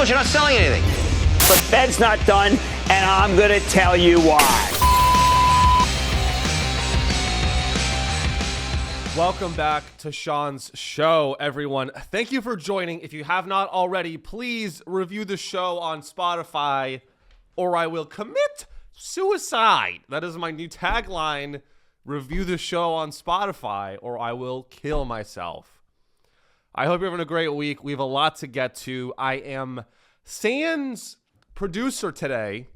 don't. You're not selling anything. The Fed's not done, and I'm going to tell you why. Welcome back to Sean's show, everyone. Thank you for joining. If you have not already, please review the show on Spotify, or I will commit suicide. That is my new tagline. Review the show on Spotify, or I will kill myself. I hope you're having a great week. We have a lot to get to. I am Sans producer today.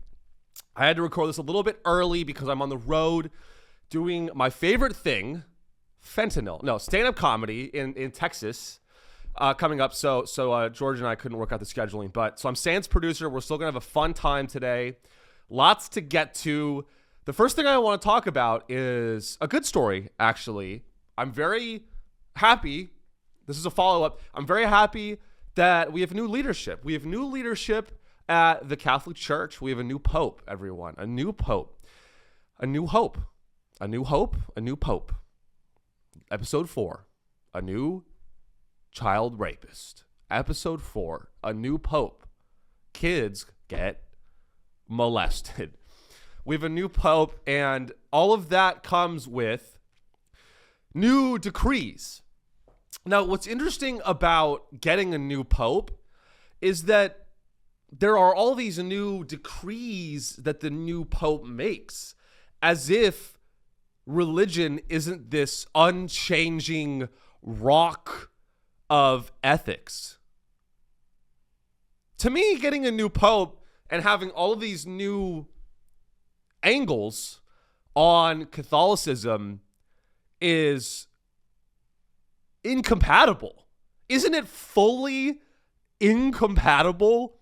I had to record this a little bit early because I'm on the road doing my favorite thing, stand-up comedy in Texas coming up. So George and I couldn't work out the scheduling, so I'm Sans producer. We're still gonna have a fun time today. Lots to get to. The first thing I want to talk about is a good story, actually. I'm very happy. This is a follow-up. I'm very happy that we have new leadership. We have new leadership at the Catholic Church. We have a new pope, everyone. A new pope. A new hope. A new hope. A new pope. Episode 4. A new child rapist. Episode 4. A new pope. Kids get molested. We have a new pope, and all of that comes with new decrees. Now, what's interesting about getting a new pope is that there are all these new decrees that the new pope makes, as if religion isn't this unchanging rock of ethics. To me, getting a new pope and having all of these new angles on Catholicism is incompatible. Isn't it fully incompatible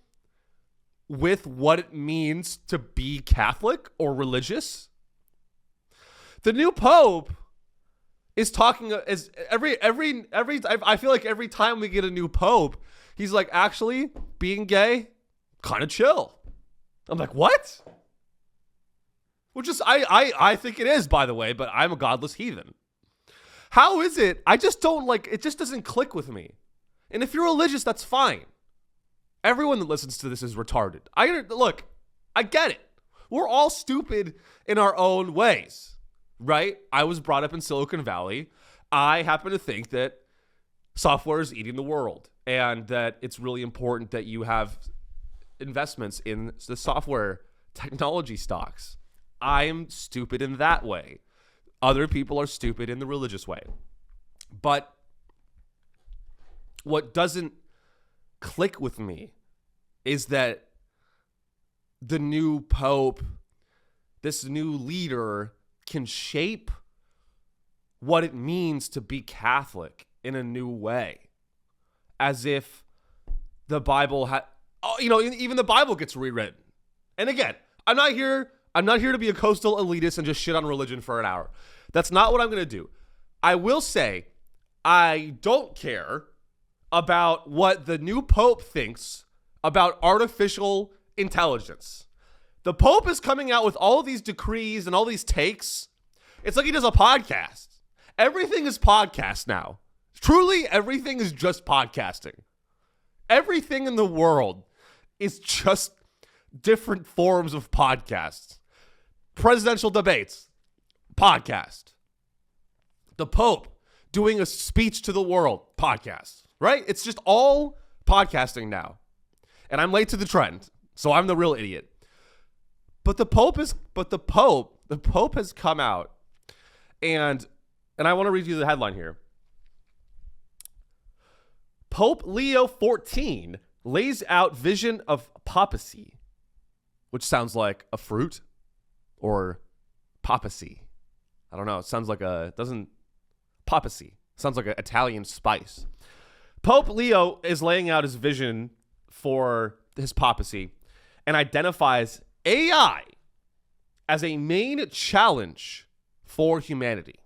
with what it means to be Catholic or religious? The new pope is talking is I feel like every time we get a new pope, he's like, actually, being gay, kind of chill. I'm like, what? Which is I think it is, by the way, but I'm a godless heathen. How is it? I just don't it just doesn't click with me. And if you're religious, that's fine. Everyone that listens to this is retarded. I get it. We're all stupid in our own ways, right? I was brought up in Silicon Valley. I happen to think that software is eating the world and that it's really important that you have investments in the software technology stocks. I am stupid in that way. Other people are stupid in the religious way. But what doesn't click with me is that the new pope, this new leader, can shape what it means to be Catholic in a new way. As if the Bible even the Bible gets rewritten. And again, I'm not here to be a coastal elitist and just shit on religion for an hour. That's not what I'm going to do. I will say I don't care about what the new pope thinks about artificial intelligence. The pope is coming out with all of these decrees and all these takes. It's like he does a podcast. Everything is podcast now. Truly, everything is just podcasting. Everything in the world is just different forms of podcasts. Presidential debates, podcast. The Pope doing a speech to the world, podcast. Right? It's just all podcasting now. And I'm late to the trend, so I'm the real idiot. But the Pope has come out, and I want to read you the headline here. Pope Leo XIV lays out vision of papacy, which sounds like a fruit or papacy. I don't know. It sounds like papacy. Sounds like an Italian spice. Pope Leo is laying out his vision for his papacy and identifies AI as a main challenge for humanity.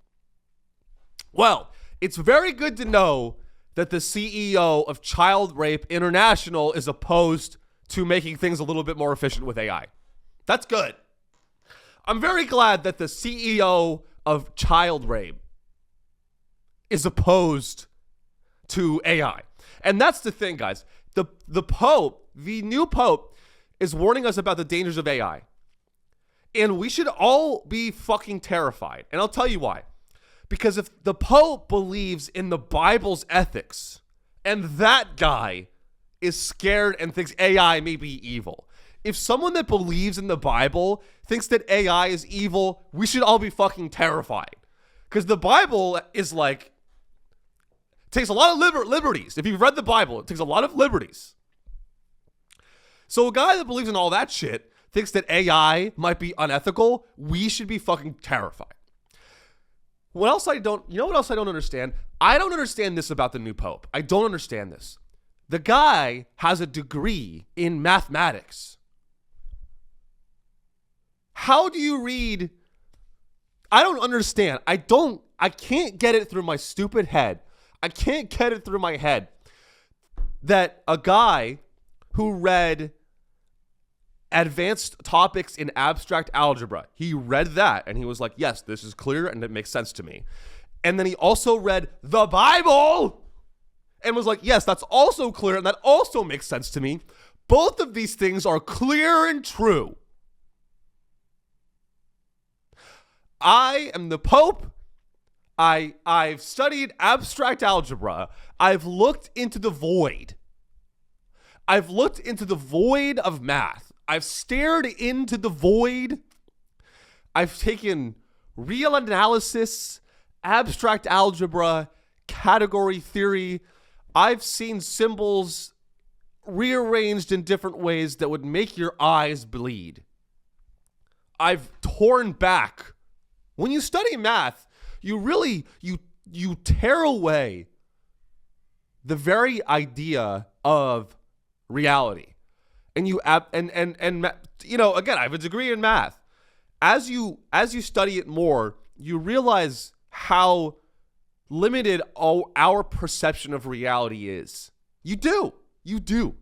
Well, it's very good to know that the CEO of Child Rape International is opposed to making things a little bit more efficient with AI. That's good. I'm very glad that the CEO of Child Rape is opposed to AI. And that's the thing, guys. The Pope, the new Pope, is warning us about the dangers of AI. And we should all be fucking terrified. And I'll tell you why. Because if the Pope believes in the Bible's ethics, and that guy is scared and thinks AI may be evil, if someone that believes in the Bible thinks that AI is evil, we should all be fucking terrified. Because the Bible is like, takes a lot of liberties. If you've read the Bible, it takes a lot of liberties. So a guy that believes in all that shit thinks that AI might be unethical, we should be fucking terrified. You know what else I don't understand? I don't understand this about the new Pope. I don't understand this. The guy has a degree in mathematics. How do you read? I don't understand. I can't get it through my stupid head. I can't get it through my head that a guy who read advanced topics in abstract algebra, he read that and he was like, yes, this is clear and it makes sense to me. And then he also read the Bible and was like, yes, that's also clear and that also makes sense to me. Both of these things are clear and true. I am the Pope. I've studied abstract algebra. I've looked into the void. I've looked into the void of math. I've stared into the void. I've taken real analysis, abstract algebra, category theory. I've seen symbols rearranged in different ways that would make your eyes bleed. I've torn back. When you study math, you really, you tear away the very idea of reality. And you again, I have a degree in math. As you study it more, you realize how limited our perception of reality is. You do.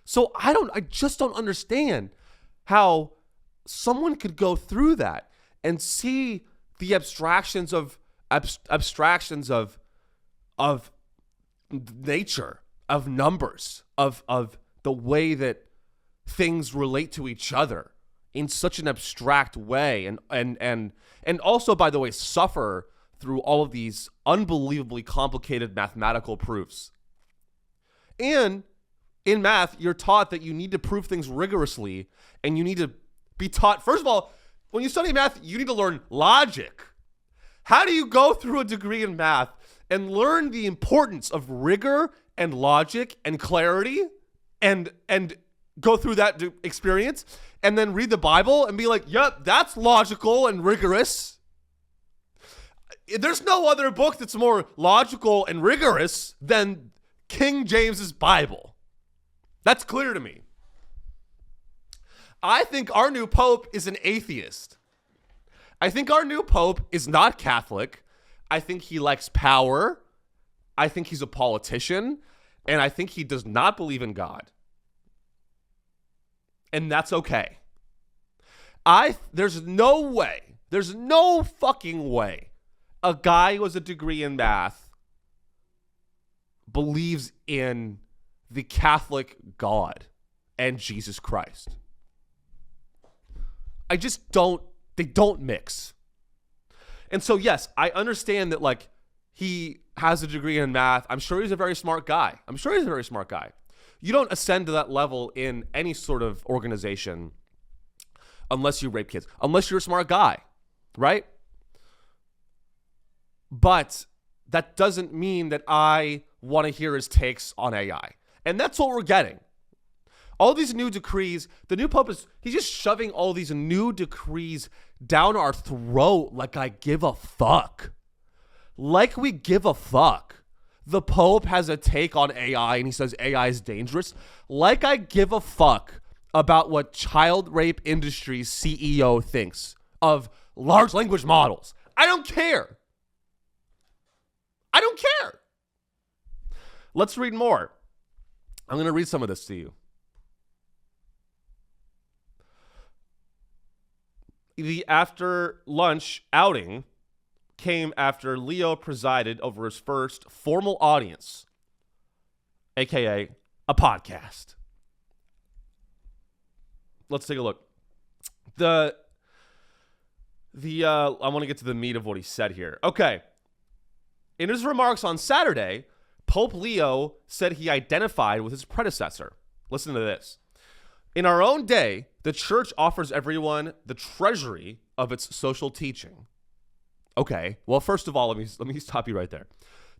So I just don't understand how someone could go through that and see the abstractions of nature, of numbers, of the way that things relate to each other in such an abstract way, and also, by the way, suffer through all of these unbelievably complicated mathematical proofs. And in math, you're taught that you need to prove things rigorously, and you need to be taught, first of all, when you study math, you need to learn logic. How do you go through a degree in math and learn the importance of rigor and logic and clarity and go through that experience and then read the Bible and be like, yep, that's logical and rigorous? There's no other book that's more logical and rigorous than King James's Bible. That's clear to me. I think our new Pope is an atheist. I think our new Pope is not Catholic. I think he likes power. I think he's a politician. And I think he does not believe in God. And that's okay. There's no fucking way a guy who has a degree in math believes in the Catholic God and Jesus Christ. They don't mix. And so, yes, I understand that, like, he has a degree in math. I'm sure he's a very smart guy. You don't ascend to that level in any sort of organization unless you rape kids, unless you're a smart guy, right? But that doesn't mean that I want to hear his takes on AI. And that's what we're getting. All these new decrees, the new Pope he's just shoving all these new decrees down our throat like I give a fuck. Like we give a fuck. The Pope has a take on AI and he says AI is dangerous. Like I give a fuck about what child rape industry's CEO thinks of large language models. I don't care. Let's read more. I'm going to read some of this to you. The after lunch outing came after Leo presided over his first formal audience aka a podcast. Let's take a look. I want to get to the meat of what he said here. Okay. In his remarks on Saturday, Pope Leo said he identified with his predecessor. Listen to this. In our own day, the church offers everyone the treasury of its social teaching. Okay. Well, first of all, let me stop you right there.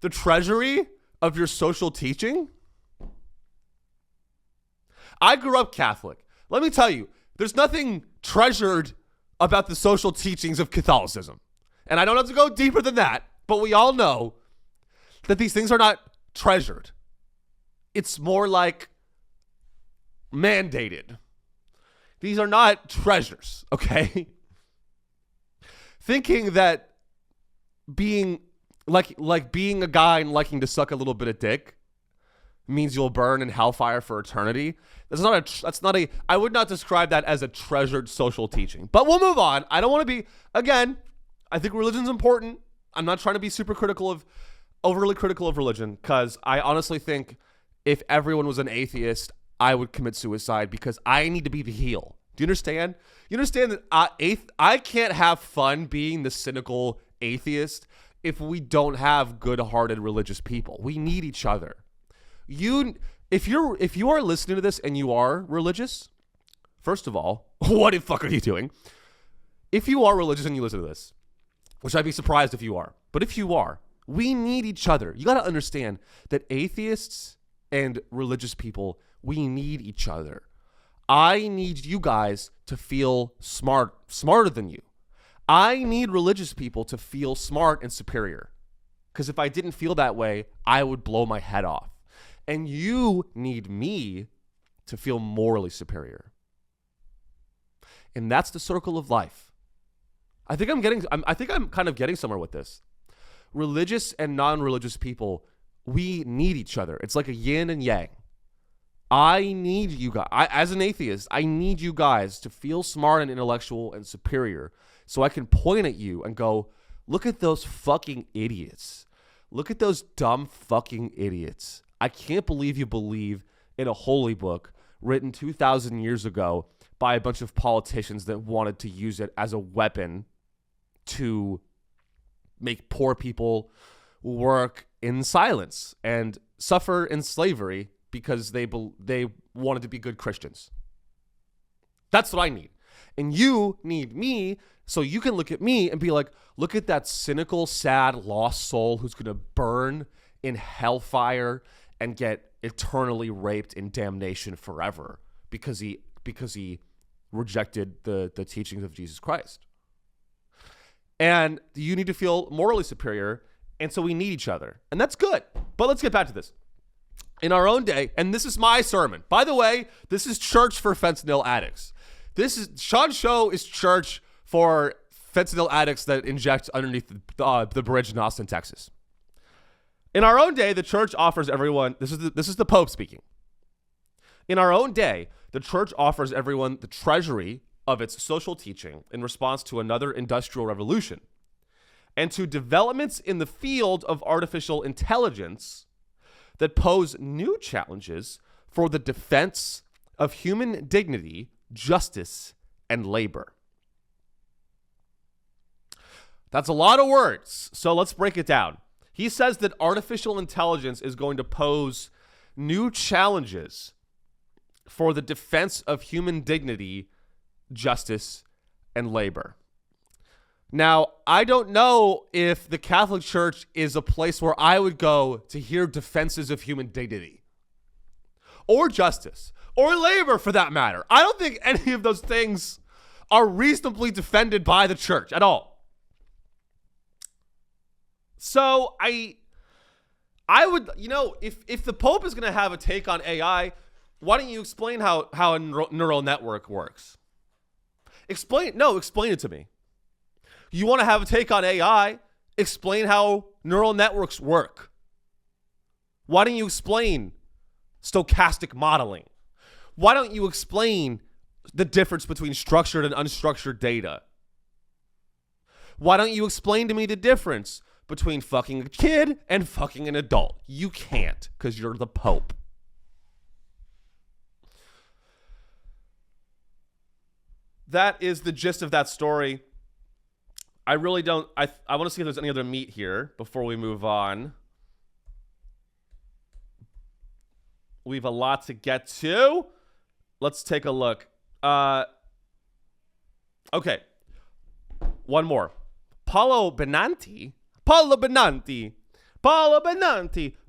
The treasury of your social teaching? I grew up Catholic. Let me tell you, there's nothing treasured about the social teachings of Catholicism. And I don't have to go deeper than that, but we all know that these things are not treasured. It's more like mandated. These are not treasures, okay? Thinking that being being a guy and liking to suck a little bit of dick means you'll burn in hellfire for eternity. I would not describe that as a treasured social teaching. But we'll move on. I don't want to be, again, I think religion's important. I'm not trying to be overly critical of religion, because I honestly think if everyone was an atheist, I would commit suicide because I need to be the heel. Do you understand? You understand that I can't have fun being the cynical atheist if we don't have good-hearted religious people. We need each other. If you are listening to this and you are religious, first of all, what the fuck are you doing? If you are religious and you listen to this, which I'd be surprised if you are, but if you are, we need each other. You got to understand that atheists and religious people, we need each other. I need you guys to feel smarter than you. I need religious people to feel smart and superior. Because if I didn't feel that way, I would blow my head off. And you need me to feel morally superior. And that's the circle of life. I think I'm kind of getting somewhere with this. Religious and non-religious people, we need each other. It's like a yin and yang. I need you guys. As an atheist, I need you guys to feel smart and intellectual and superior so I can point at you and go, look at those fucking idiots. Look at those dumb fucking idiots. I can't believe you believe in a holy book written 2,000 years ago by a bunch of politicians that wanted to use it as a weapon to make poor people work in silence and suffer in slavery because they wanted to be good Christians. That's what I need. And you need me so you can look at me and be like, look at that cynical, sad, lost soul who's going to burn in hellfire and get eternally raped in damnation forever because he rejected the teachings of Jesus Christ. And you need to feel morally superior, and so we need each other. And that's good. But let's get back to this. In our own day, and this is my sermon. By the way, this is church for fentanyl addicts. Sean's show is church for fentanyl addicts that inject underneath the bridge in Austin, Texas. In our own day, the church offers everyone, this is the Pope speaking. In our own day, the church offers everyone the treasury of its social teaching in response to another industrial revolution and to developments in the field of artificial intelligence that pose new challenges for the defense of human dignity, justice, and labor. That's a lot of words, so let's break it down. He says that artificial intelligence is going to pose new challenges for the defense of human dignity, justice, and labor. Now, I don't know if the Catholic Church is a place where I would go to hear defenses of human dignity or justice or labor for that matter. I don't think any of those things are reasonably defended by the church at all. So I would, if the Pope is going to have a take on AI, why don't you explain how a neural network works? Explain it to me. You want to have a take on AI? Explain how neural networks work. Why don't you explain stochastic modeling? Why don't you explain the difference between structured and unstructured data? Why don't you explain to me the difference between fucking a kid and fucking an adult? You can't, because you're the Pope. that is the gist of that story. I really don't. I want to see if there's any other meat here before we move on. We have a lot to get to. Let's take a look. Okay. One more. Paolo Benanti,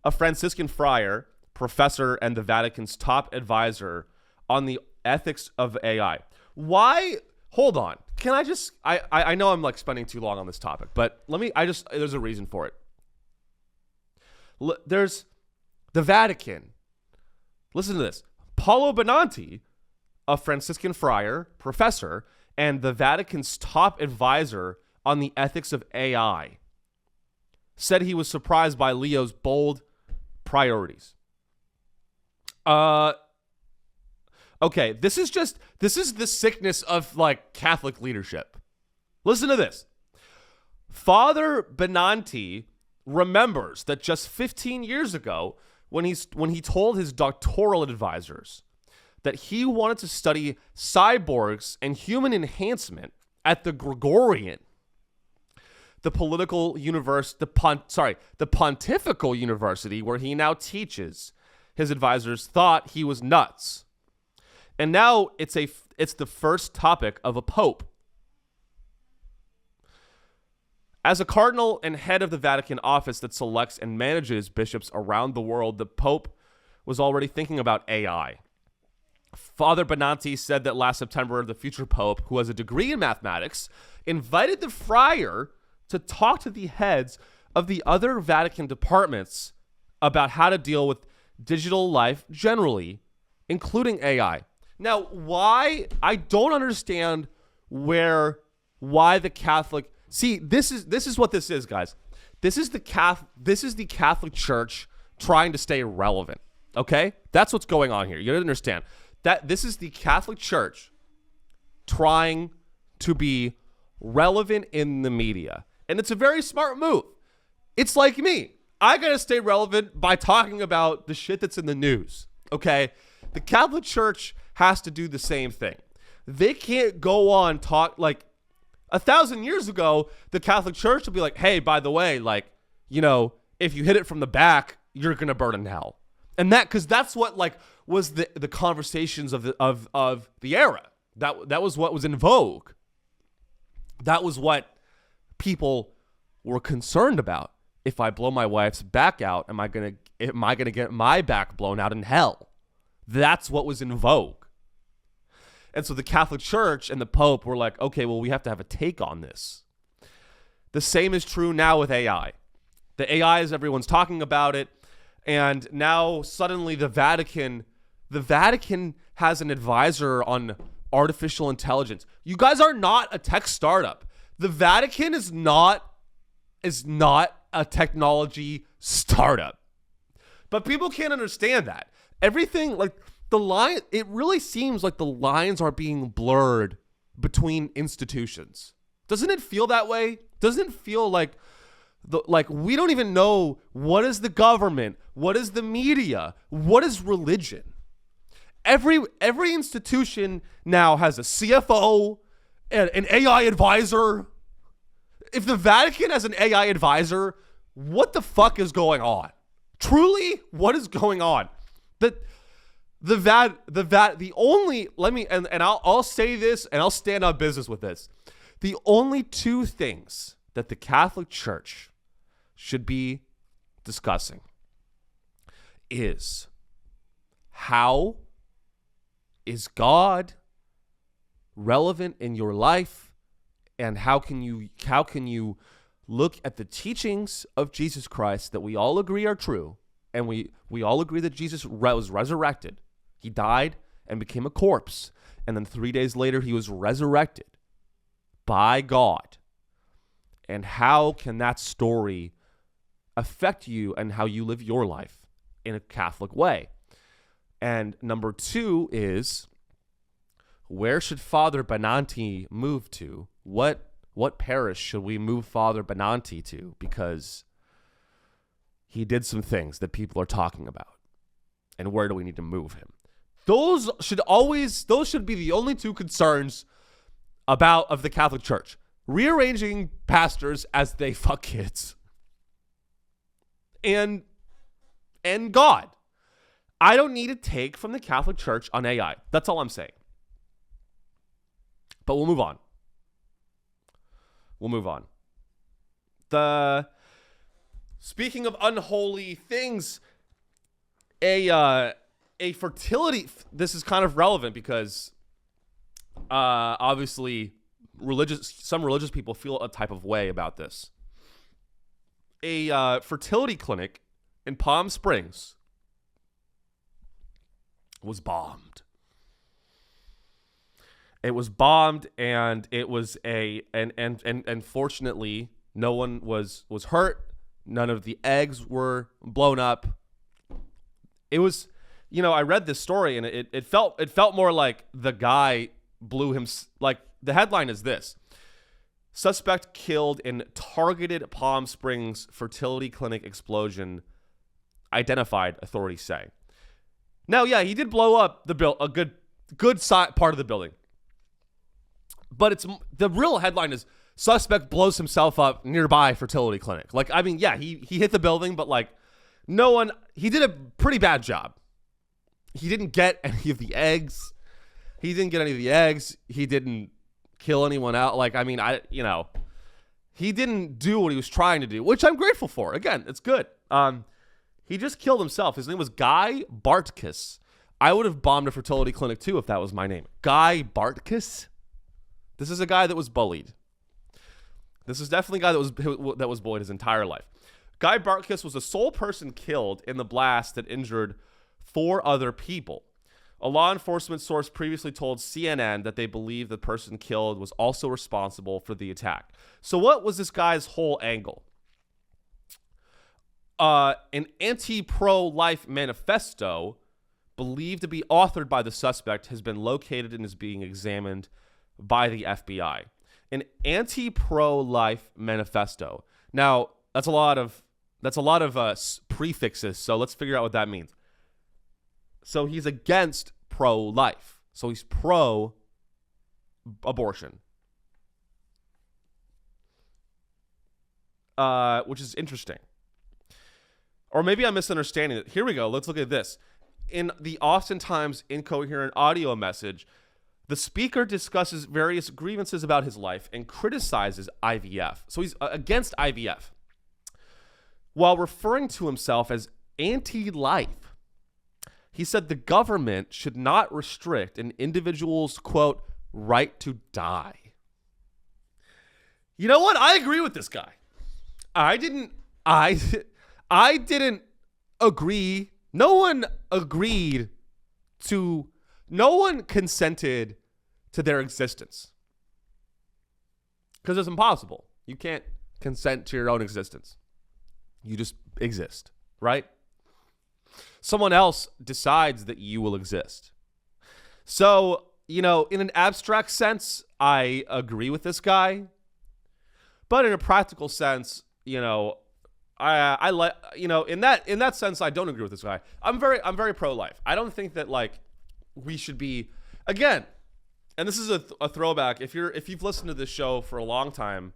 a Franciscan friar, professor, and the Vatican's top advisor on the ethics of AI. Why? Hold on. Can I just, I know I'm like spending too long on this topic, but there's a reason for it. There's the Vatican. Listen to this. Paolo Benanti, a Franciscan friar, professor, and the Vatican's top advisor on the ethics of AI, said he was surprised by Leo's bold priorities. Okay, this is the sickness of like Catholic leadership. Listen to this. Father Benanti remembers that just 15 years ago, when he told his doctoral advisors that he wanted to study cyborgs and human enhancement at the Gregorian, the pontifical university where he now teaches, his advisors thought he was nuts. And now it's the first topic of a pope. As a cardinal and head of the Vatican office that selects and manages bishops around the world, the pope was already thinking about AI. Father Benanti said that last September, the future pope, who has a degree in mathematics, invited the friar to talk to the heads of the other Vatican departments about how to deal with digital life generally, including AI. Now, why? I don't understand why the Catholic. See, this is what this is, guys. This is the Catholic Church trying to stay relevant. Okay, that's what's going on here. You gotta understand that this is the Catholic Church trying to be relevant in the media, and it's a very smart move. It's like me. I gotta stay relevant by talking about the shit that's in the news. Okay, the Catholic Church has to do the same thing. They can't go on talk like 1,000 years ago. The Catholic Church would be like, "Hey, by the way, like, you know, if you hit it from the back, you're gonna burn in hell." And because that's what like was the conversations of the era. That was what was in vogue. That was what people were concerned about. If I blow my wife's back out, am I gonna get my back blown out in hell? That's what was in vogue. And so the Catholic Church and the Pope were like, okay, well, we have to have a take on this. The same is true now with AI. The AI is everyone's talking about it. And now suddenly the Vatican has an advisor on artificial intelligence. You guys are not a tech startup. The Vatican is not a technology startup. But people can't understand that. Everything like it really seems like the lines are being blurred between institutions. Doesn't it feel that way? Doesn't it feel like we don't even know what is the government, what is the media, what is religion? Every institution now has a CFO and an AI advisor. If the Vatican has an AI advisor, what the fuck is going on? Truly, what is going on? I'll say this and I'll stand on business with this. The only two things that the Catholic Church should be discussing is how is God relevant in your life, and how can you look at the teachings of Jesus Christ that we all agree are true, and we all agree that Jesus was resurrected. He died and became a corpse, and then 3 days later he was resurrected by God. And how can that story affect you and how you live your life in a Catholic way? And number two is, where should Father Benanti move to? What parish should we move Father Benanti to? Because he did some things that people are talking about. And where do we need to move him? Those should be the only two concerns of the Catholic Church, rearranging pastors as they fuck kids. And God. I don't need a take from the Catholic Church on AI. That's all I'm saying. But we'll move on. Speaking of unholy things, a fertility, this is kind of relevant because obviously some religious people feel a type of way about this. A fertility clinic in Palm Springs was bombed. It was bombed, and it was and fortunately no one was hurt. None of the eggs were blown up. It was, I read this story and it felt more like the guy blew him. Like, the headline is this: suspect killed in targeted Palm Springs fertility clinic explosion identified, authorities say. Now, yeah, he did blow up a good side part of the building. But the real headline is suspect blows himself up nearby fertility clinic. Like, I mean, yeah, he hit the building, but like he did a pretty bad job. He didn't get any of the eggs. He didn't kill anyone out. Like, I mean, he didn't do what he was trying to do, which I'm grateful for. Again, it's good. He just killed himself. His name was Guy Bartkus. I would have bombed a fertility clinic too if that was my name. Guy Bartkus. This is a guy that was bullied. This is definitely a guy that was bullied his entire life. Guy Bartkus was the sole person killed in the blast that injured 4 other people. A law enforcement source previously told CNN that they believe the person killed was also responsible for the attack. So what was this guy's whole angle? An anti-pro-life manifesto believed to be authored by the suspect has been located and is being examined by the FBI. An anti-pro-life manifesto. Now, that's a lot of prefixes, so let's figure out what that means. So he's against pro-life. So he's pro-abortion. Which is interesting. Or maybe I'm misunderstanding it. Here we go. Let's look at this. In the oftentimes incoherent audio message, the speaker discusses various grievances about his life and criticizes IVF. So he's against IVF, while referring to himself as anti-life. He said the government should not restrict an individual's, quote, right to die. You know what? I agree with this guy. I didn't agree. No one consented to their existence. Because it's impossible. You can't consent to your own existence. You just exist, right? Someone else decides that you will exist. So, in an abstract sense, I agree with this guy. But in a practical sense, I like, in that sense, I don't agree with this guy. I'm very pro-life. I don't think that we should be, again, and this is a throwback. If you've listened to this show for a long time,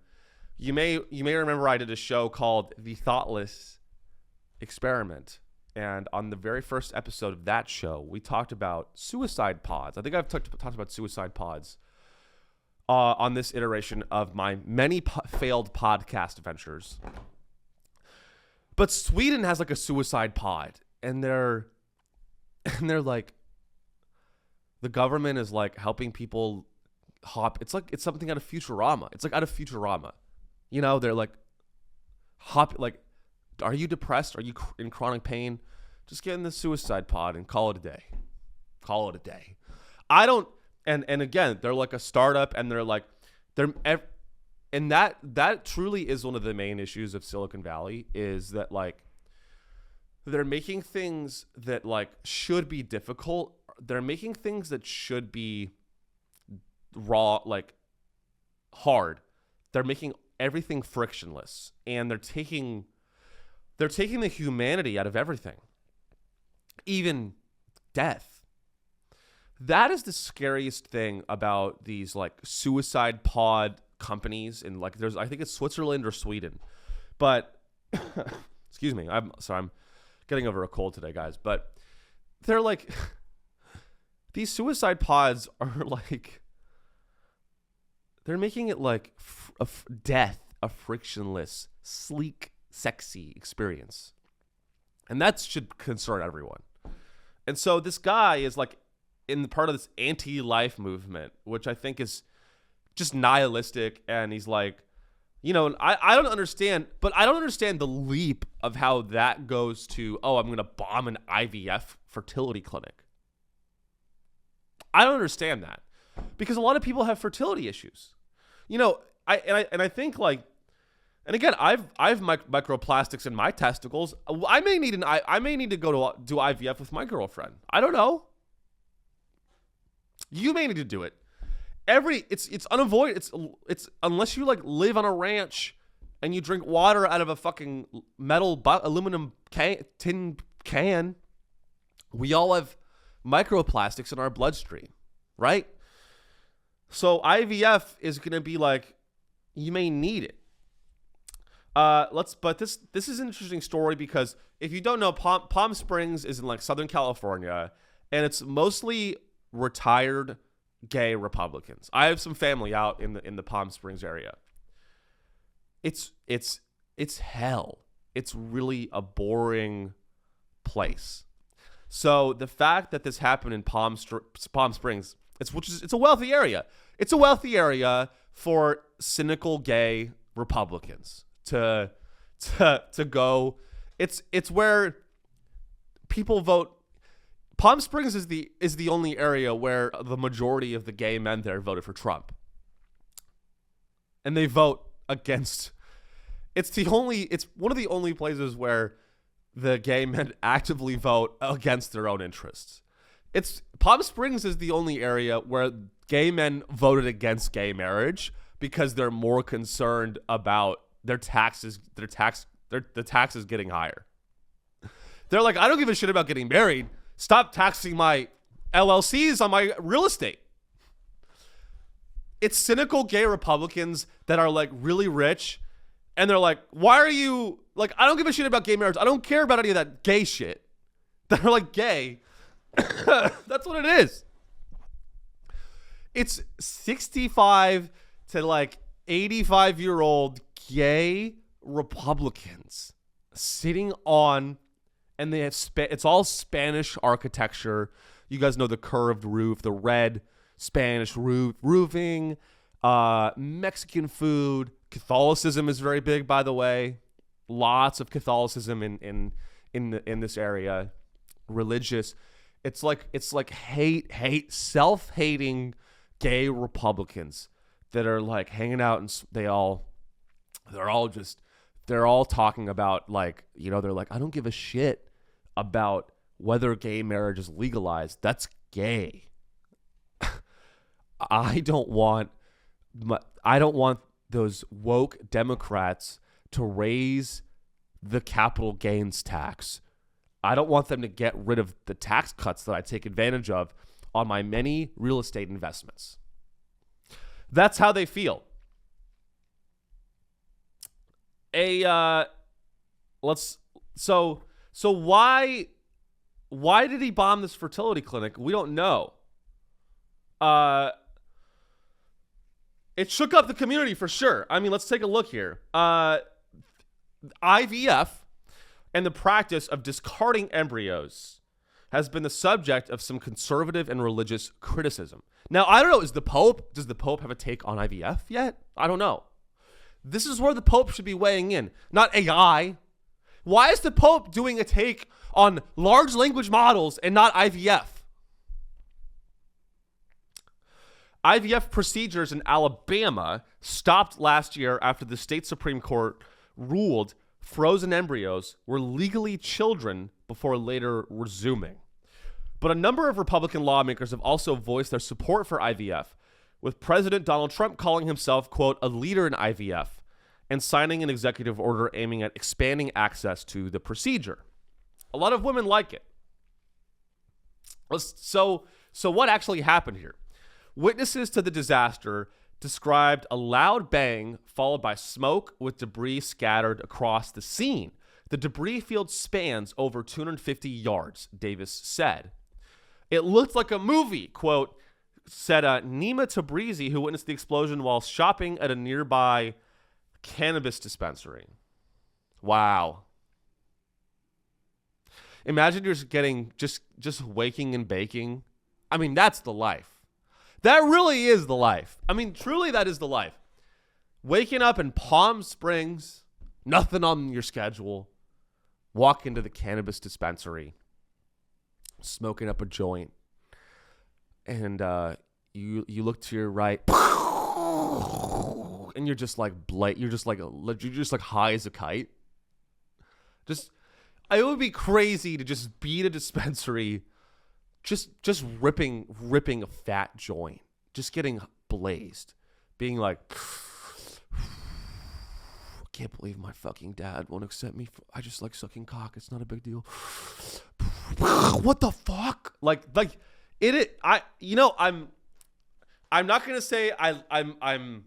you may remember I did a show called The Thoughtless Experiment. And on the very first episode of that show, we talked about suicide pods. I think I've talked about suicide pods on this iteration of my many failed podcast ventures. But Sweden has a suicide pod, and they're like, the government is helping people hop. It's something out of Futurama. It's out of Futurama. They're hop, are you depressed? Are you in chronic pain? Just get in the suicide pod and call it a day. Call it a day. I don't, and again, they're a startup, and and that truly is one of the main issues of Silicon Valley, is that they're making things that should be difficult. They're making things that should be raw, hard. They're making everything frictionless, and they're taking the humanity out of everything, even death. That is the scariest thing about these like suicide pod companies. And like I think it's Switzerland or Sweden. But excuse me. I'm getting over a cold today, guys. But they're like, these suicide pods are like, they're making it like death a frictionless, sleek, sexy experience. And that should concern everyone. And so this guy is like in part of this anti-life movement, which I think is just nihilistic. And he's like, you know, I don't understand, but I don't understand the leap of how that goes to, oh, I'm going to bomb an IVF fertility clinic. I don't understand that, because a lot of people have fertility issues. You know, I think like, and again, I've microplastics in my testicles. I may need to go to do IVF with my girlfriend. I don't know. You may need to do it. It's unavoidable. It's unless you like live on a ranch and you drink water out of a fucking metal aluminum tin can. We all have microplastics in our bloodstream, right? So IVF is going to be like, you may need it. But this is an interesting story, because if you don't know, Palm Springs is in like Southern California, and it's mostly retired gay Republicans. I have some family out in the Palm Springs area. It's hell. It's really a boring place. So the fact that this happened in Palm Springs, it's a wealthy area. It's a wealthy area for cynical gay Republicans to go. It's where people vote. Palm Springs is the only area where the majority of the gay men there voted for Trump. And they vote against. It's one of the only places where the gay men actively vote against their own interests. Palm Springs is the only area where gay men voted against gay marriage because they're more concerned about the taxes getting higher. They're like, I don't give a shit about getting married. Stop taxing my LLCs on my real estate. It's cynical gay Republicans that are like really rich, and they're like, why are you like, I don't give a shit about gay marriage. I don't care about any of that gay shit. That are like gay. That's what it is. It's 65 to like 85-year-old gay Republicans sitting on, and they have it's all Spanish architecture. You guys know the curved roof, the red Spanish roofing, Mexican food. Catholicism is very big, by the way. Lots of Catholicism in this area. Religious. It's like self-hating gay Republicans that are like hanging out, and they're all talking about, like, you know, they're like, I don't give a shit about whether gay marriage is legalized. That's gay. I don't want those woke Democrats to raise the capital gains tax. I don't want them to get rid of the tax cuts that I take advantage of on my many real estate investments. That's how they feel. So why did he bomb this fertility clinic? We don't know. It shook up the community for sure. I mean, let's take a look here. IVF and the practice of discarding embryos has been the subject of some conservative and religious criticism. Now, I don't know, does the Pope have a take on IVF yet? I don't know. This is where the Pope should be weighing in, not AI. Why is the Pope doing a take on large language models and not IVF? IVF procedures in Alabama stopped last year after the state Supreme Court ruled frozen embryos were legally children before later resuming. But a number of Republican lawmakers have also voiced their support for IVF, with President Donald Trump calling himself, quote, a leader in IVF, and signing an executive order aiming at expanding access to the procedure. A lot of women like it. So So what actually happened here? Witnesses to the disaster described a loud bang followed by smoke with debris scattered across the scene. The debris field spans over 250 yards, Davis said. It looked like a movie, quote, said Nima Tabrizi, who witnessed the explosion while shopping at a nearby cannabis dispensary. Wow. Imagine you're getting just waking and baking. I mean, that's the life. That really is the life. I mean, truly, that is the life. Waking up in Palm Springs, nothing on your schedule, walk into the cannabis dispensary, smoking up a joint, and you look to your right, and you're just like high as a kite. It would be crazy to just beat a dispensary. Just ripping a fat joint, just getting blazed, being like, I can't believe my fucking dad won't accept me. I just like sucking cock. It's not a big deal. What the fuck? Like it. I'm not gonna say I'm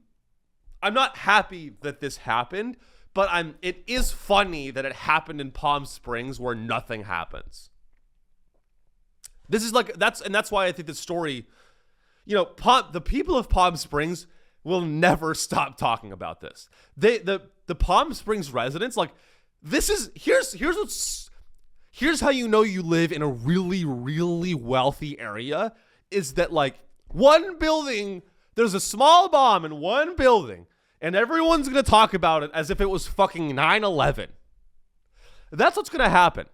not happy that this happened, but it is funny that it happened in Palm Springs where nothing happens. This is that's why I think the story, the people of Palm Springs will never stop talking about this. The Palm Springs residents, here's how you know you live in a really, really wealthy area, is that one building, there's a small bomb in one building, and everyone's gonna talk about it as if it was fucking 9/11. That's what's gonna happen.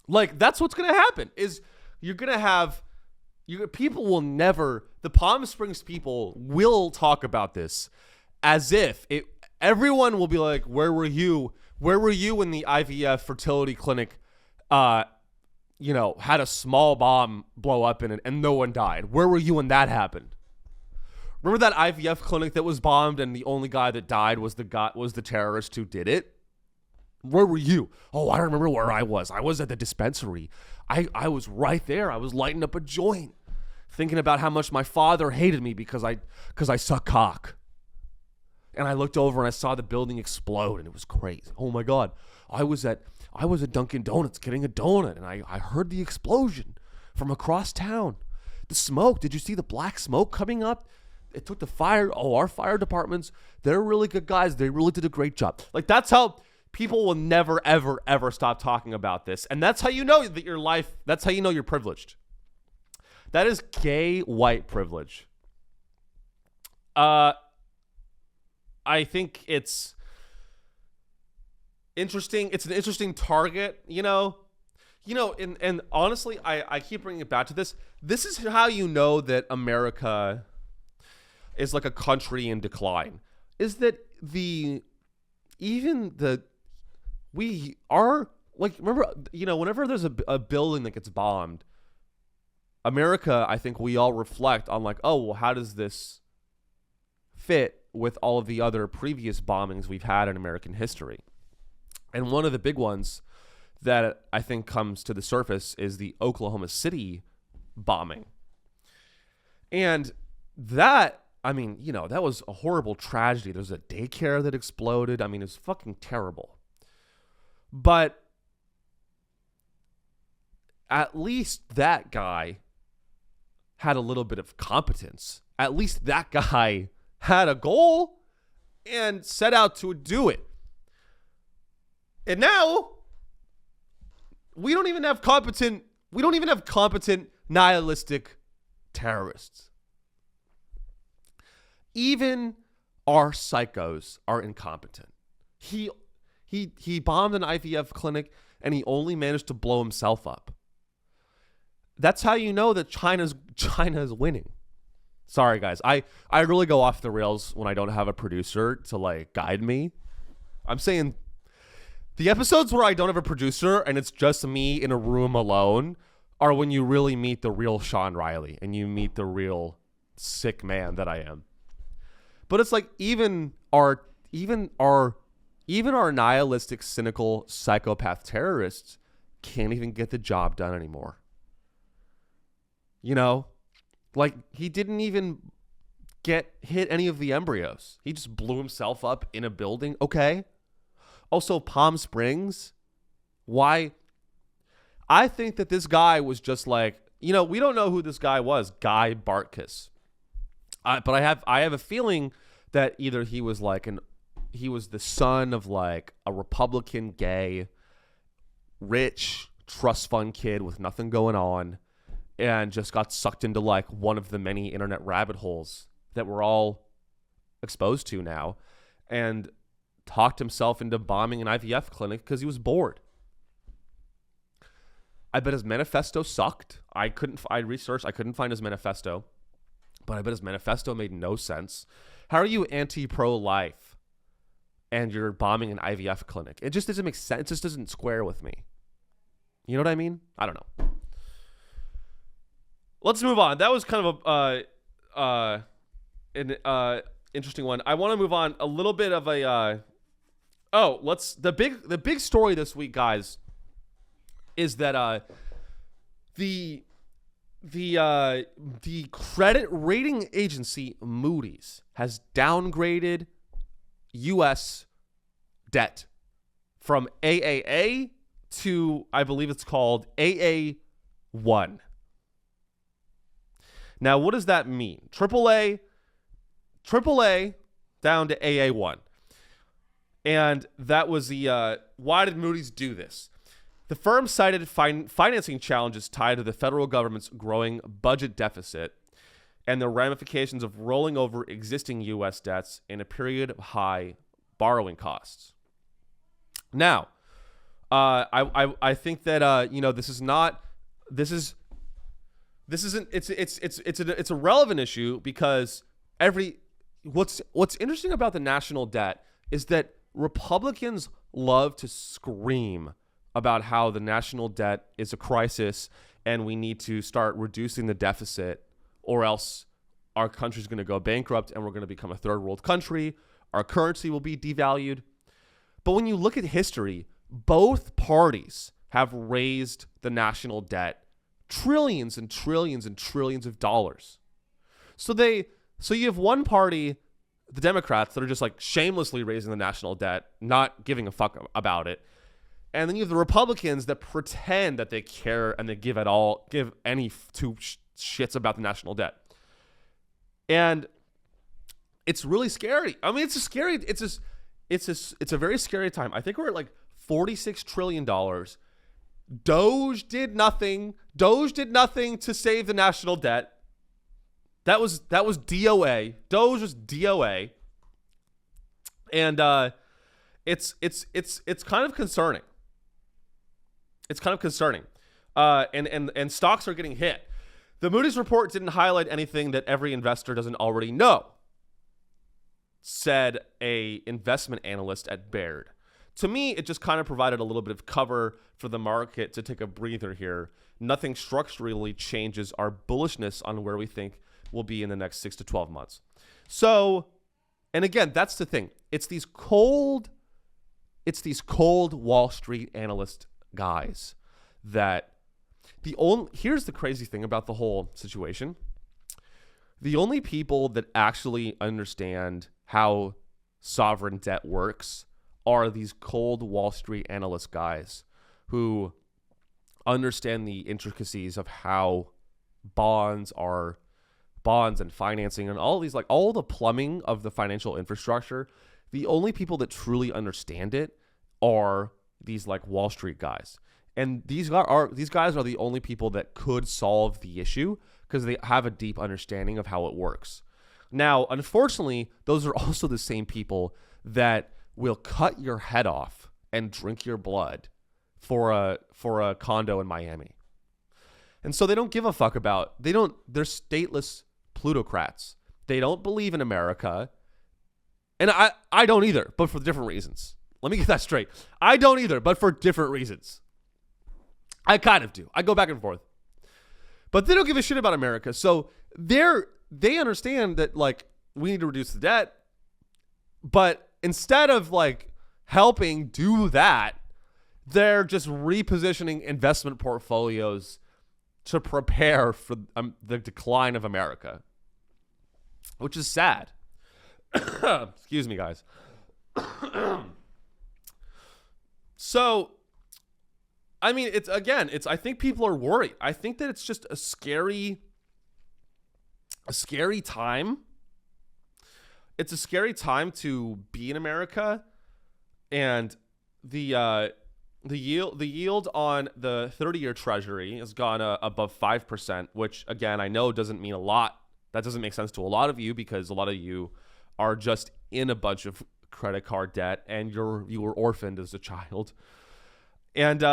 That's what's going to happen is you're going to have people will never, the Palm Springs people will talk about this as if everyone will be like, where were you when the IVF fertility clinic, had a small bomb blow up in it and no one died? Where were you when that happened? Remember that IVF clinic that was bombed and the only guy that died was the terrorist who did it? Where were you? Oh, I remember where I was. I was at the dispensary. I was right there. I was lighting up a joint, thinking about how much my father hated me because I suck cock. And I looked over and I saw the building explode, and it was crazy. Oh my God. I was at Dunkin' Donuts getting a donut, and I heard the explosion from across town. The smoke. Did you see the black smoke coming up? It took the fire. Oh, our fire departments, they're really good guys. They really did a great job. That's how people will never, ever, ever stop talking about this. And that's how you know that that's how you know you're privileged. That is gay white privilege. I think it's interesting. It's an interesting target, and honestly, I keep bringing it back to this. This is how you know that America is like a country in decline, is that we are remember, whenever there's a building that gets bombed, America, I think we all reflect on how does this fit with all of the other previous bombings we've had in American history? And one of the big ones that I think comes to the surface is the Oklahoma City bombing. And that, that was a horrible tragedy. There was a daycare that exploded. It was fucking terrible. But at least that guy had a little bit of competence. At least that guy had a goal and set out to do it. And now we don't even have competent nihilistic terrorists. Even our psychos are incompetent. He bombed an IVF clinic and he only managed to blow himself up. That's how you know that China's winning. Sorry guys, I really go off the rails when I don't have a producer to guide me. I'm saying the episodes where I don't have a producer and it's just me in a room alone are when you really meet the real Sean Riley and you meet the real sick man that I am. But it's even our nihilistic, cynical psychopath terrorists can't even get the job done anymore. You know, like he didn't even hit any of the embryos. He just blew himself up in a building. Okay. Also, Palm Springs. Why? I think that this guy was just like, you know, we don't know who this guy was, Guy Bartkus. But I have a feeling that either he was the son of like a Republican gay, rich trust fund kid with nothing going on, and just got sucked into like one of the many internet rabbit holes that we're all exposed to now, and talked himself into bombing an IVF clinic because he was bored. I bet his manifesto sucked. I researched. I couldn't find his manifesto, but I bet his manifesto made no sense. How are you anti-pro-life and you're bombing an IVF clinic? It just doesn't make sense. It just doesn't square with me. You know what I mean? I don't know. Let's move on. That was kind of an interesting one. I want to move on a little bit of a the big story this week, guys, is that the credit rating agency Moody's has downgraded U.S. debt from AAA to, I believe it's called AA1. Now, what does that mean? AAA down to AA1. And that was why did Moody's do this? The firm cited financing challenges tied to the federal government's growing budget deficit and the ramifications of rolling over existing U.S. debts in a period of high borrowing costs. Now, I think that it's a relevant issue because what's interesting about the national debt is that Republicans love to scream about how the national debt is a crisis and we need to start reducing the deficit or else our country's going to go bankrupt and we're going to become a third world country. Our currency will be devalued. But when you look at history, both parties have raised the national debt trillions and trillions and trillions of dollars. So you have one party, the Democrats, that are just like shamelessly raising the national debt, not giving a fuck about it. And then you have the Republicans that pretend that they care and they give any two shits about the national debt. And it's really scary. I mean, it's a very scary time. I think we're at like $46 trillion. Doge did nothing to save the national debt. That was DOA. Doge was DOA. And it's kind of concerning. It's kind of concerning. And stocks are getting hit. The Moody's report didn't highlight anything that every investor doesn't already know, said a investment analyst at Baird. To me, it just kind of provided a little bit of cover for the market to take a breather here. Nothing structurally changes our bullishness on where we think we'll be in the next 6 to 12 months. So, and again, that's the thing. It's these cold Wall Street analyst guys that here's the crazy thing about the whole situation. The only people that actually understand how sovereign debt works are these cold Wall Street analyst guys who understand the intricacies of how bonds and financing and all these, like all the plumbing of the financial infrastructure. The only people that truly understand it are these like Wall Street guys. And these guys are the only people that could solve the issue because they have a deep understanding of how it works. Now, unfortunately, those are also the same people that will cut your head off and drink your blood for a condo in Miami. And so they don't give a fuck about, they're stateless plutocrats. They don't believe in America. And I don't either, but for different reasons. Let me get that straight. I don't either, but for different reasons. I kind of do. I go back and forth. But they don't give a shit about America. So they understand that like we need to reduce the debt. But instead of like helping do that, they're just repositioning investment portfolios to prepare for the decline of America, which is sad. Excuse me, guys. So, I mean, I think people are worried. I think that it's just a scary time. It's a scary time to be in America, and the yield on the 30-year Treasury has gone above 5%, which again I know doesn't mean a lot. That doesn't make sense to a lot of you because a lot of you are just in a bunch of credit card debt and you were orphaned as a child, and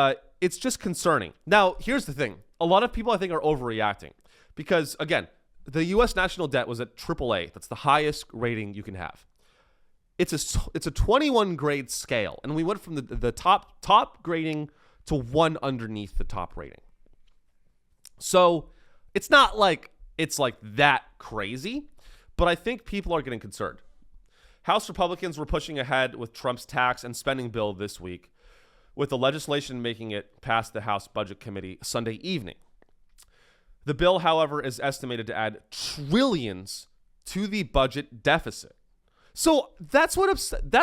it's just concerning. Now, here's the thing: a lot of people I think are overreacting because again, the U.S. national debt was at AAA. That's the highest rating you can have. It's a 21 grade scale, and we went from the top grading to one underneath the top rating. So it's not like it's like that crazy, but I think people are getting concerned. House Republicans were pushing ahead with Trump's tax and spending bill this week, with the legislation making it past the House Budget Committee Sunday evening. The bill, however, is estimated to add trillions to the budget deficit. So that's what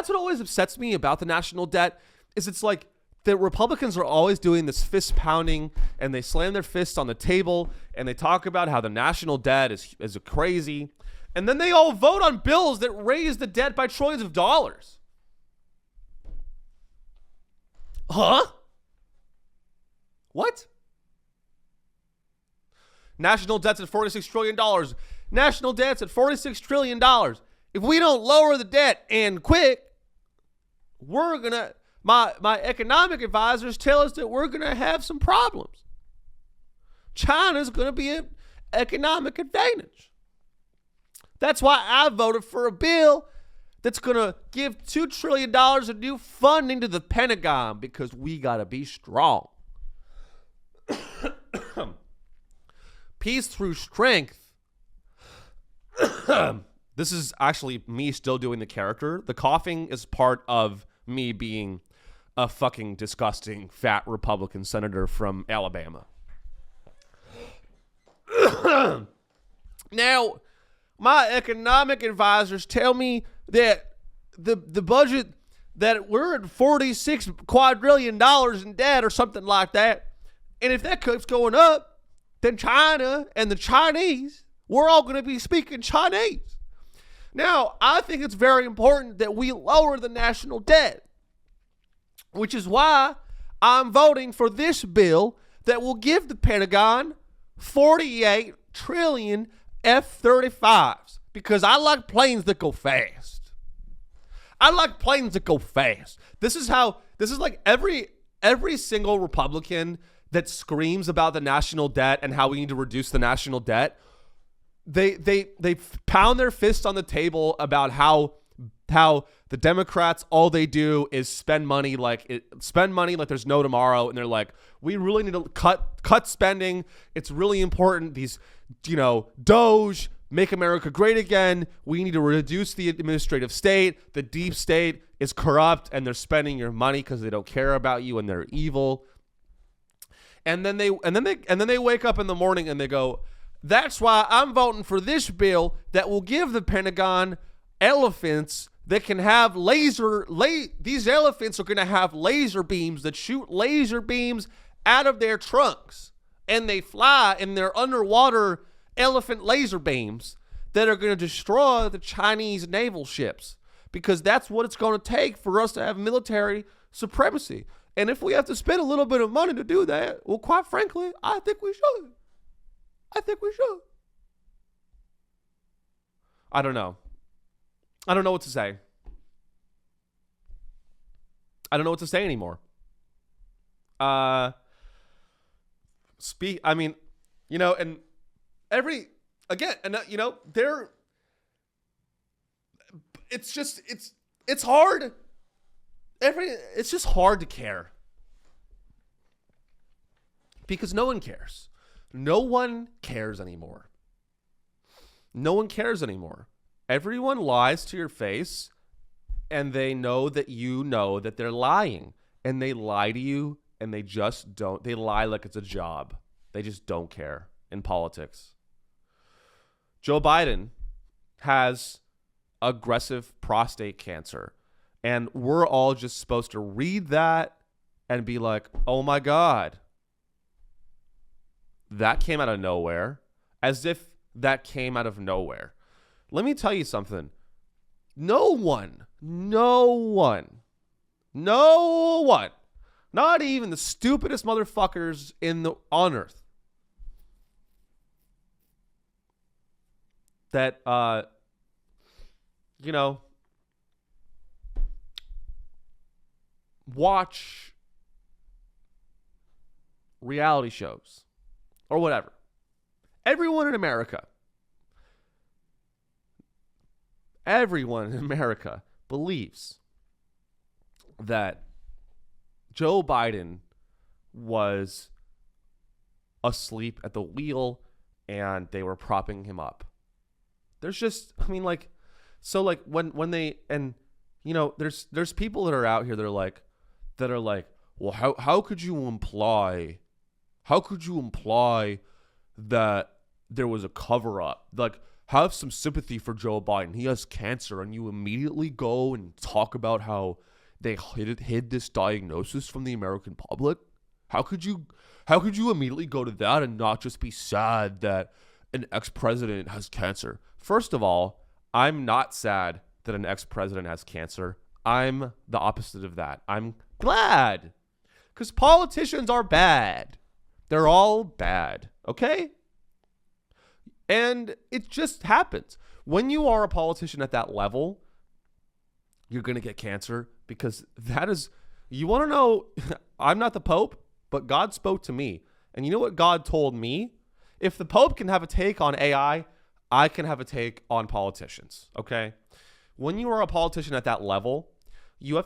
always upsets me about the national debt is it's like the Republicans are always doing this fist pounding and they slam their fists on the table and they talk about how the national debt is crazy. And then they all vote on bills that raise the debt by trillions of dollars. Huh? What? National debt's at $46 trillion. National debt's at $46 trillion. If we don't lower the debt and quick, we're going to, my economic advisors tell us that we're going to have some problems. China's going to be an economic advantage. That's why I voted for a bill that's going to give $2 trillion of new funding to the Pentagon because we got to be strong. Peace through strength. This is actually me still doing the character. The coughing is part of me being a fucking disgusting fat Republican senator from Alabama. Now, my economic advisors tell me that the budget, that we're at $46 quadrillion in debt or something like that. And if that keeps going up, then China and the Chinese, we're all going to be speaking Chinese. Now, I think it's very important that we lower the national debt, which is why I'm voting for this bill that will give the Pentagon 48 trillion F-35s, because I like planes that go fast. I like planes that go fast. This is like every single Republican that screams about the national debt and how we need to reduce the national debt, they pound their fists on the table about how the Democrats, all they do is spend money like there's no tomorrow, and they're like, we really need to cut spending. It's really important. These, Doge, make America great again. We need to reduce the administrative state. The deep state is corrupt, and they're spending your money because they don't care about you, and they're evil. And then they wake up in the morning and they go, that's why I'm voting for this bill that will give the Pentagon elephants that can have these elephants are going to have laser beams that shoot laser beams out of their trunks, and they fly in their underwater elephant laser beams that are going to destroy the Chinese naval ships, because that's what it's going to take for us to have military supremacy. And if we have to spend a little bit of money to do that, well, quite frankly, I think we should. I don't know. I don't know what to say. I don't know what to say anymore. And it's hard. It's just hard to care, because no one cares. No one cares anymore. No one cares anymore. Everyone lies to your face, and they know that you know that they're lying, and they lie to you, and they just don't. They lie like it's a job. They just don't care in politics. Joe Biden has aggressive prostate cancer. And we're all just supposed to read that and be like, oh my God, that came out of nowhere. As if that came out of nowhere. Let me tell you something. No one, not even the stupidest motherfuckers on earth that, watch reality shows or whatever. Everyone in America believes that Joe Biden was asleep at the wheel and they were propping him up. There's just, when they, and there's people that are out here that are like, well, how could you imply that there was a cover up? Like, have some sympathy for Joe Biden. He has cancer, and you immediately go and talk about how they hid this diagnosis from the American public. How could you immediately go to that and not just be sad that an ex-president has cancer? First of all, I'm not sad that an ex-president has cancer. I'm the opposite of that. I'm glad, because politicians are bad. They're all bad, okay? And it just happens. When you are a politician at that level, you're going to get cancer, because that is, you want to know, I'm not the Pope, but God spoke to me. And you know what God told me? If the Pope can have a take on AI, I can have a take on politicians, okay? When you are a politician at that level, you are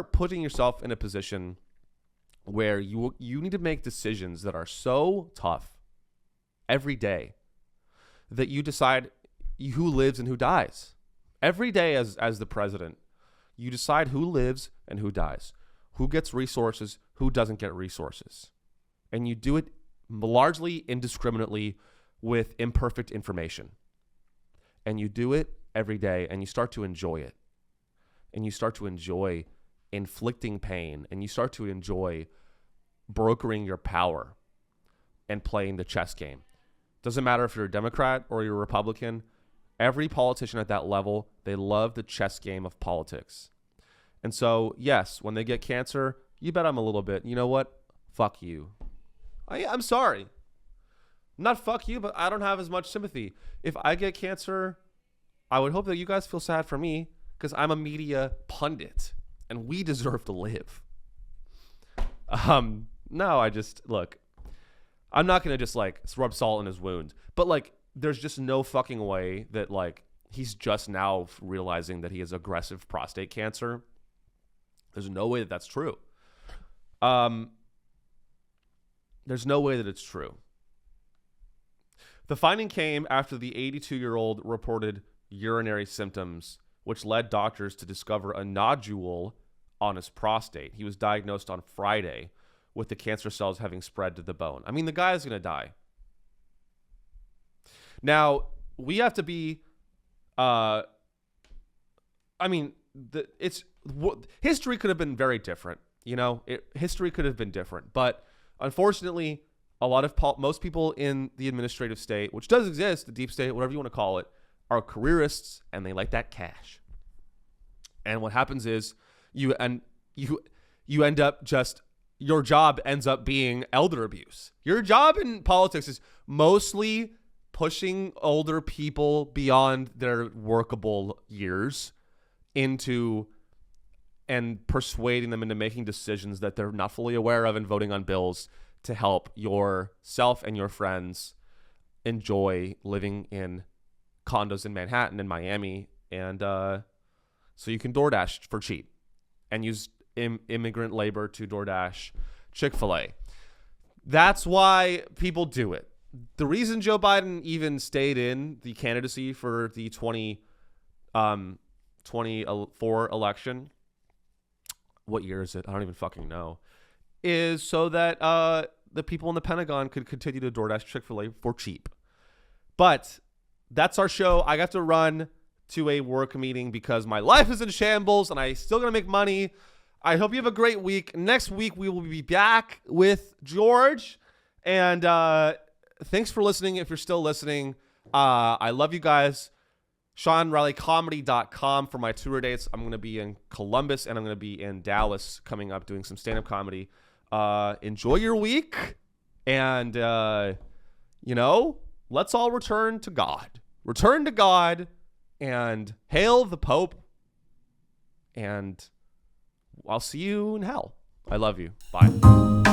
putting yourself in a position where you need to make decisions that are so tough every day that you decide who lives and who dies. Every day as the president, you decide who lives and who dies, who gets resources, who doesn't get resources. And you do it largely indiscriminately with imperfect information. And you do it every day, and you start to enjoy it. And you start to enjoy inflicting pain, and you start to enjoy brokering your power and playing the chess game. Doesn't matter if you're a Democrat or you're a Republican. Every politician at that level, they love the chess game of politics. And so, yes, when they get cancer, you bet them a little bit. You know what? Fuck you. I'm sorry. Not fuck you, but I don't have as much sympathy. If I get cancer, I would hope that you guys feel sad for me, because I'm a media pundit and we deserve to live. No, look, I'm not going to just rub salt in his wound, but there's just no fucking way that he's just now realizing that he has aggressive prostate cancer. There's no way that that's true. There's no way that it's true. The finding came after the 82-year-old reported urinary symptoms, which led doctors to discover a nodule on his prostate. He was diagnosed on Friday with the cancer cells having spread to the bone. I mean, the guy is going to die. Now, we have to be, history could have been very different. History could have been different. But unfortunately, most people in the administrative state, which does exist, the deep state, whatever you want to call it, are careerists, and they like that cash. And what happens is you end up your job ends up being elder abuse. Your job in politics is mostly pushing older people beyond their workable years and persuading them into making decisions that they're not fully aware of and voting on bills to help yourself and your friends enjoy living in condos in Manhattan and Miami, and so you can DoorDash for cheap and use immigrant labor to DoorDash Chick-fil-A. That's why people do it. The reason Joe Biden even stayed in the candidacy for the 2024 election, what year is it? I don't even fucking know, is so that the people in the Pentagon could continue to DoorDash Chick-fil-A for cheap. But that's our show. I got to run to a work meeting because my life is in shambles and I still got to make money. I hope you have a great week. Next week, we will be back with George. And thanks for listening if you're still listening. I love you guys. seanreillycomedy.com for my tour dates. I'm going to be in Columbus and I'm going to be in Dallas coming up doing some stand-up comedy. Enjoy your week. And, let's all return to God. Return to God and hail the Pope. And I'll see you in hell. I love you. Bye.